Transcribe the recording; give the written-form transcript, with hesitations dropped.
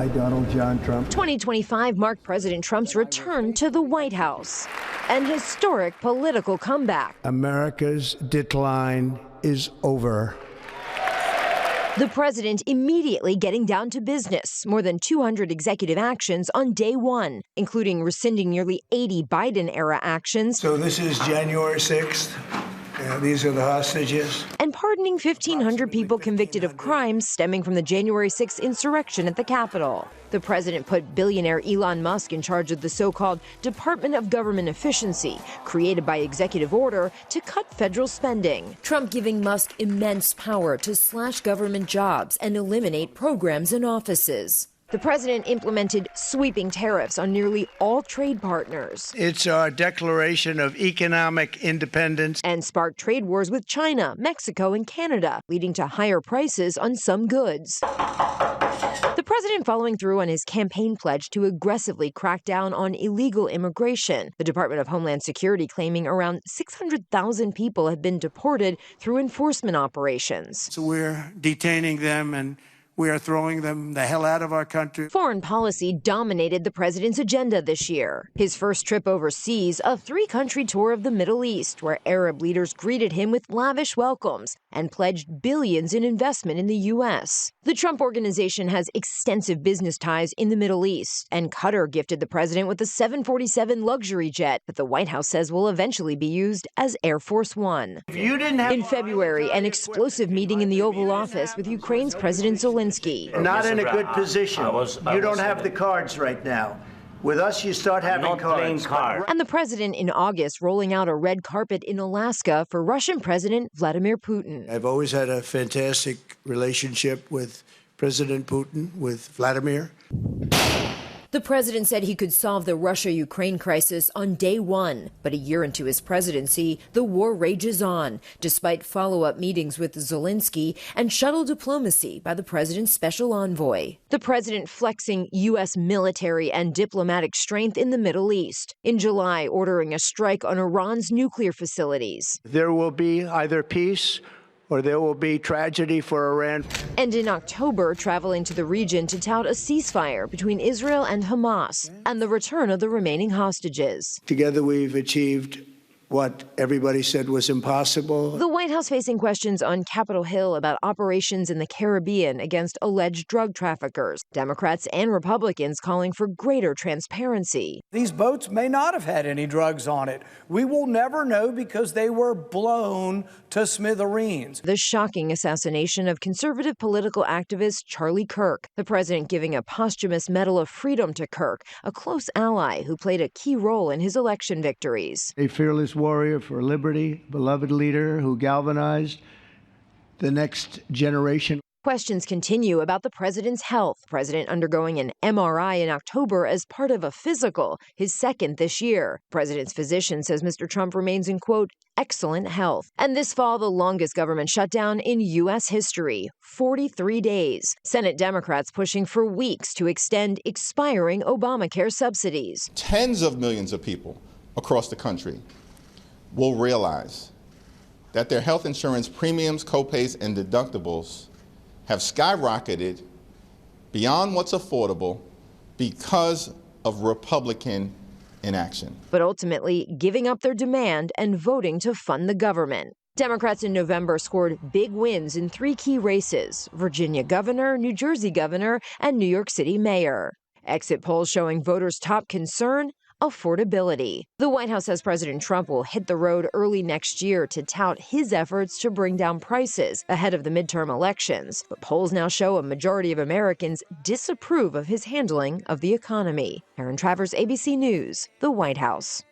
I, Donald John Trump. 2025 marked President Trump's return to the White House, an historic political comeback. America's decline is over. The president immediately getting down to business. More than 200 executive actions on day one, including rescinding nearly 80 Biden-era actions. So this is January 6th. These are the hostages. And pardoning 1,500 people convicted of crimes stemming from the January 6th insurrection at the Capitol. The president put billionaire Elon Musk in charge of the so-called Department of Government Efficiency, created by executive order to cut federal spending. Trump giving Musk immense power to slash government jobs and eliminate programs and offices. The president implemented sweeping tariffs on nearly all trade partners. It's our declaration of economic independence. And sparked trade wars with China, Mexico, and Canada, leading to higher prices on some goods. The president following through on his campaign pledge to aggressively crack down on illegal immigration. The Department of Homeland Security claiming around 600,000 people have been deported through enforcement operations. So we're detaining them and we are throwing them the hell out of our country. Foreign policy dominated the president's agenda this year. His first trip overseas, a 3-country tour of the Middle East, where Arab leaders greeted him with lavish welcomes and pledged billions in investment in the U.S. The Trump Organization has extensive business ties in the Middle East, and Qatar gifted the president with a 747 luxury jet that the White House says will eventually be used as Air Force One. In February, an explosive meeting in the Oval Office with Ukraine's President Zelensky. Not in a good position. You don't have the cards right now. With us, you start having cards. And the president in August rolling out a red carpet in Alaska for Russian President Vladimir Putin. I've always had a fantastic relationship with President Putin, with Vladimir. The president said he could solve the Russia-Ukraine crisis on day one. But a year into his presidency, the war rages on, despite follow-up meetings with Zelensky and shuttle diplomacy by the president's special envoy. The president flexing U.S. military and diplomatic strength in the Middle East. In July, ordering a strike on Iran's nuclear facilities. There will be either peace or there will be tragedy for Iran. And in October, traveling to the region to tout a ceasefire between Israel and Hamas and the return of the remaining hostages. Together we've achieved what everybody said was impossible. The White House facing questions on Capitol Hill about operations in the Caribbean against alleged drug traffickers. Democrats and Republicans calling for greater transparency. These boats may not have had any drugs on it. We will never know because they were blown to smithereens. The shocking assassination of conservative political activist Charlie Kirk. The president giving a posthumous Medal of Freedom to Kirk, a close ally who played a key role in his election victories. A fearless warrior for liberty, beloved leader who galvanized the next generation. Questions continue about the president's health. The president undergoing an MRI in October as part of a physical, his second this year. The president's physician says Mr. Trump remains in, quote, excellent health. And this fall, the longest government shutdown in U.S. history, 43 days. Senate Democrats pushing for weeks to extend expiring Obamacare subsidies. Tens of millions of people across the country will realize that their health insurance premiums, copays, and deductibles have skyrocketed beyond what's affordable because of Republican inaction. But ultimately giving up their demand and voting to fund the government. Democrats in November scored big wins in 3 key races: Virginia governor, New Jersey governor, and New York City mayor. Exit polls showing voters' top concern: affordability. The White House says President Trump will hit the road early next year to tout his efforts to bring down prices ahead of the midterm elections. But polls now show a majority of Americans disapprove of his handling of the economy. Erin Travers, ABC News, the White House.